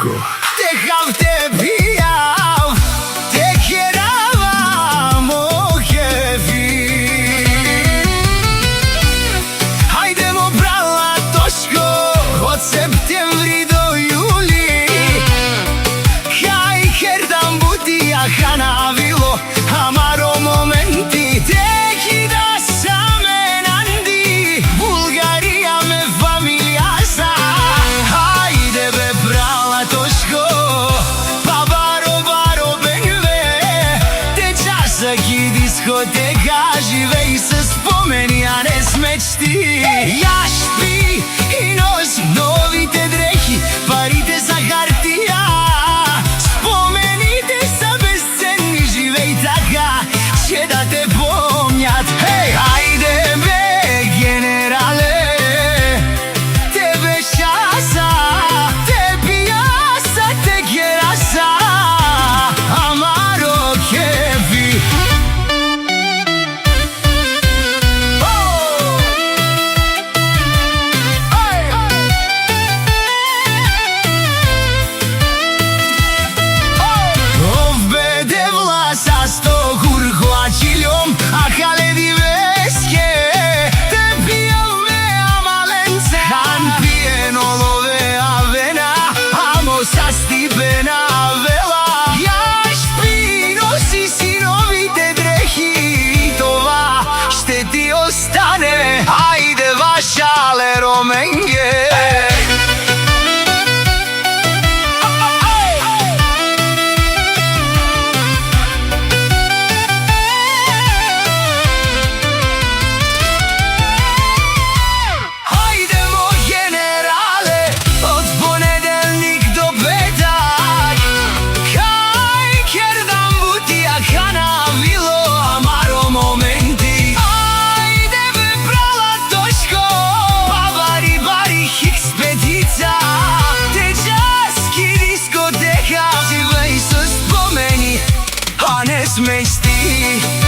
Marko. Tehav te pijav, te kjeravam o kefi. Hajdemo brala točko, od septembri do juli. Kaj kerdam butija hanavilo, amaro momenti teki da same nandi. Bulgarija me familiasa, hajde be brala točko, pa baro benve. Te časaki diskoteka, živej se spomeni, a ne smečti. Jašpi i nosim novite drehi, parite za hartija. Spomenite sa bezcenni, živej taka, će da te pomnjat. Hej, hajde be generale, tebe časa, te pijasa, te gerasa, amaro kefi. Ovbede vlasa sto hurhoačilom, a haledi veske, te pijam me amalenca. Han pije nolove avena, amo sa stipena vela. Jaš pi nosi sinovite drehi, tova šte ti ostane, ajde vašale romenge. Hajdemo generale, od ponedeljnik do petak. Kaj kerdam butija hanavilo, amaro momenti. Ajde be brala točko, pa bari ekspedica. Te časki diskoteka, živej se spomeni, a ne smeš ti.